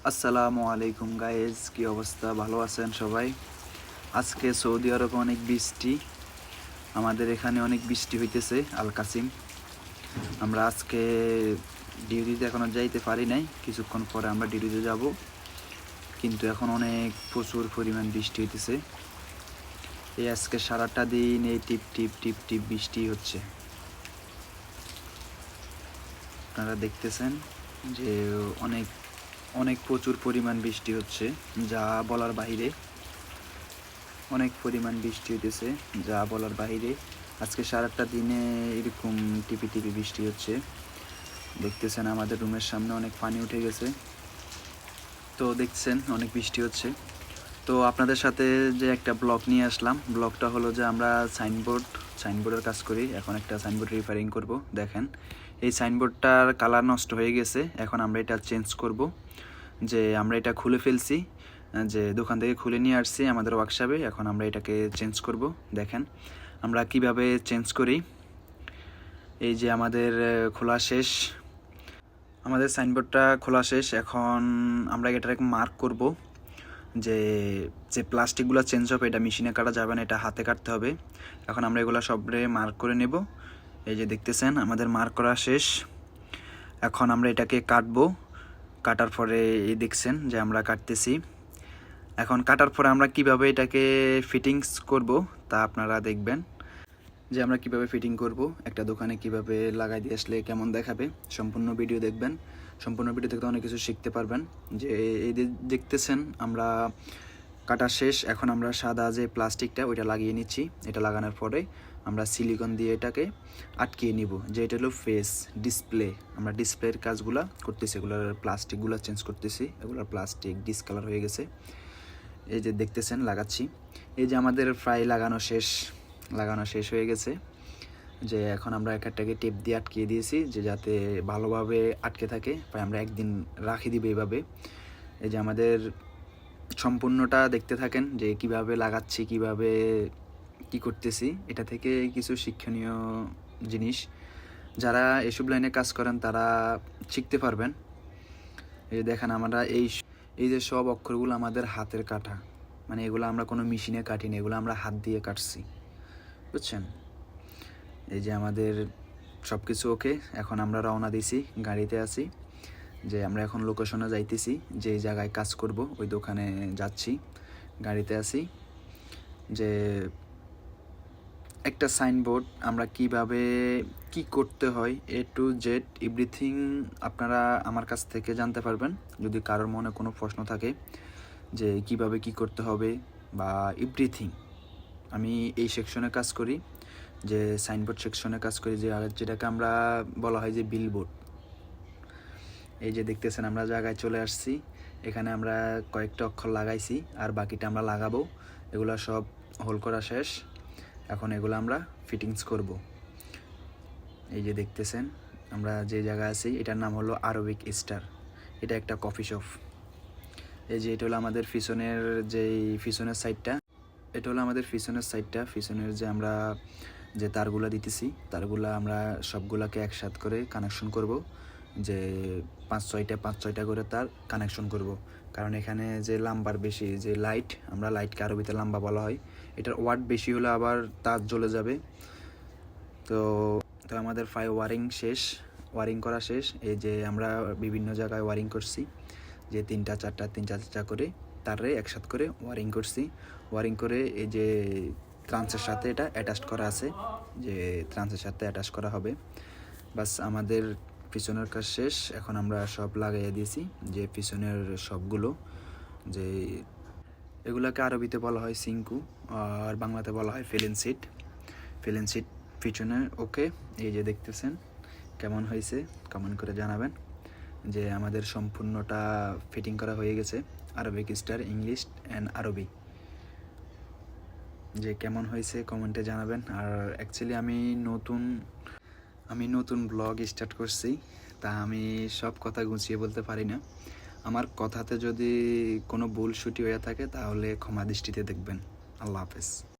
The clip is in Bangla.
আসসালামু আলাইকুম গাইজ, কি অবস্থা? ভালো আছেন সবাই? আজকে সৌদি আরবে অনেক বৃষ্টি, আমাদের এখানে অনেক বৃষ্টি হইতেছে। আল কাসিম, আমরা আজকে ডিউটিতে এখনো যাইতে পারি নাই, কিছুক্ষণ পরে আমরা ডিউটিতে যাব, কিন্তু এখন অনেক প্রচুর পরিমাণ বৃষ্টি হইতেছে। এই আজকে সারাটা দিন এই টিপ টিপ টিপ টিপ বৃষ্টি হচ্ছে। আপনারা দেখতেছেন যে অনেক অনেক প্রচুর পরিমাণ বৃষ্টি হচ্ছে, যা বলার বাহিরে। অনেক পরিমাণ বৃষ্টি হইতেছে, যা বলার বাইরে। আজকে সারাটা দিনে এরকম টিপি টিপি বৃষ্টি হচ্ছে। দেখতেছেন আমাদের রুমের সামনে অনেক পানি উঠে গেছে। তো দেখছেন অনেক বৃষ্টি হচ্ছে। তো আপনাদের সাথে যে একটা ব্লগ নিয়ে আসলাম, ব্লগটা হলো যে আমরা সাইনবোর্ডের কাজ করি। এখন একটা সাইনবোর্ড রিপেয়ারিং করব। দেখেন এই সাইনবোর্ডটার কালার নষ্ট হয়ে গেছে, এখন আমরা এটা চেঞ্জ করব। যে আমরা এটা খুলে ফেলছি, যে দোকান থেকে খুলে নিয়ে আসছি আমাদের ওয়ার্কশপে, এখন আমরা এটাকে চেঞ্জ করব। দেখেন আমরা কিভাবে চেঞ্জ করি। এই যে আমাদের খোলা শেষ, আমাদের সাইনবোর্ডটা খোলা শেষ। এখন আমরা এটাকে মার্ক করব, যে যে প্লাস্টিকগুলো চেঞ্জ হবে এটা মেশিনে কাটা যাবে না, এটা হাতে কাটতে হবে। এখন আমরা এগুলো সবরে মার্ক করে নেব। এই যে দেখতেছেন আমাদের মার্ক করা শেষ। এখন আমরা এটাকে কাটবো। কাটার পরে এই দেখছেন যে আমরা কাটতেছি। এখন কাটার পরে আমরা কিভাবে এটাকে ফিটিংস করব তা আপনারা দেখবেন, যে আমরা কিভাবে ফিটিং করব, একটা দোকানে কিভাবে লাগাই দিয়ে আসলে কেমন দেখাবে। সম্পূর্ণ ভিডিও দেখবেন, সম্পূর্ণ ভিডিও দেখতে অনেক কিছু শিখতে পারবেন। যে এই দেখতেছেন আমরা কাটা শেষ। এখন আমরা সাদা যে প্লাস্টিকটা ওইটা লাগিয়ে নিচ্ছি। এটা লাগানোর পরে আমরা সিলিকন দিয়ে এটাকে আটকিয়ে নিব, যে এটা হলো ফেস ডিসপ্লে। আমরা ডিসপ্লের কাজগুলো করতেছি, এগুলোর প্লাস্টিকগুলো চেঞ্জ করতেছি, এগুলোর প্লাস্টিক ডিসকালার হয়ে গেছে। এই যে দেখতেছেন লাগাচ্ছি। এই যে আমাদের প্রায় লাগানো শেষ হয়ে গেছে। যে এখন আমরা একটাকে টেপ দিয়ে আটকিয়ে দিয়েছি, যে যাতে ভালোভাবে আটকে থাকে। প্রায় আমরা একদিন রাখি দিব এইভাবে। এই যে আমাদের সম্পূর্ণটা দেখতে থাকেন, যে কিভাবে লাগাচ্ছি, কিভাবে কি করতেছি। এটা থেকে কিছু শিক্ষণীয় জিনিস যারা এসব লাইনে কাজ করেন তারা শিখতে পারবেন। এই দেখেন আমরা এই যে সব অক্ষরগুলো আমাদের হাতের কাটা, মানে এগুলো আমরা কোনো মেশিনে কাটিনি, এগুলো আমরা হাত দিয়ে কাটছি, বুঝছেন। এই যে আমাদের সব কিছু ওকে। এখন আমরা রওনা দিছি, গাড়িতে আছি। যে আমরা এখন লোকেশনে যাইতেছি, যে জায়গায় কাজ করব ওই দোকানে যাচ্ছি, গাড়িতে আছি। যে একটা সাইনবোর্ড আমরা কিভাবে কি করতে হয়, এ টু জেড এভরিথিং আপনারা আমার কাছ থেকে জানতে পারবেন। যদি কারোর মনে কোনো প্রশ্ন থাকে যে কিভাবে কি করতে হবে বা এভরিথিং, আমি এই সেকশনে কাজ করি, যে সাইনবোর্ড সেকশনে কাজ করি, যেটাকে আমরা বলা হয় যে বিলবোর্ড। এই যে দেখতেছেন আমরা জায়গায় চলে আসছি। এখানে আমরা কয়েকটা অক্ষর লাগাইছি, আর বাকিটা আমরা লাগাবো। এগুলো সব হোল করা শেষ। এখন এগুলো আমরা ফিটিংস করব। এই যে দেখতেছেন আমরা যে জায়গায় আছি, এটার নাম হলো আরবিক স্টার। এটা একটা কফি শপ। এই যে এটা হলো আমাদের পিছনের সাইডটা। এটা হলো আমাদের পিছনের সাইডটা। পিছনের যে আমরা যে তারগুলা দিতেছি, তারগুলা আমরা সবগুলাকে একসাথে করে কানেকশন করব। যে পাঁচ ছয়টা করে তার কানেকশন করব। কারণ এখানে যে লাম্বার বেশি, যে লাইট, আমরা লাইটকে আরবিতে লাম্বা বলা হয়, এটার ওয়াট বেশি হলে আবার তার জ্বলে যাবে। তো তো আমাদের ওয়ারিং করা শেষ। এই যে আমরা বিভিন্ন জায়গায় ওয়ারিং করছি, যে তিনটা চারটা করে তারে একসাথে করে ওয়ারিং করছি। ওয়ারিং করে এই যে ট্রান্সের সাথে এটা অ্যাটাচ করা আছে, যে ট্রান্সের সাথে অ্যাটাচ করা হবে। বাস আমাদের পিছনের কাজ শেষ। এখন আমরা সব লাগাইয়া দিয়েছি, যে পিছনের সবগুলো, যে এগুলোকে আরবিতে বলা হয় সিঙ্কু, আর বাংলাতে বলা হয় ফেলেন সিট পিছনে। ওকে, এই যে দেখতেছেন কেমন হয়েছে কমেন্ট করে জানাবেন। যে আমাদের সম্পূর্ণটা ফিটিং করা হয়ে গেছে, আরবিক স্টার ইংলিশ অ্যান্ড আরবি। যে কেমন হয়েছে কমেন্টে জানাবেন। আর অ্যাকচুয়ালি আমি নতুন ব্লগ স্টার্ট করছি, তা আমি সব কথা গুছিয়ে বলতে পারি না। আমার কথাতে যদি কোনো ভুল ত্রুটি হয়ে থাকে তাহলে ক্ষমা দৃষ্টিতে দেখবেন। আল্লাহ হাফেজ।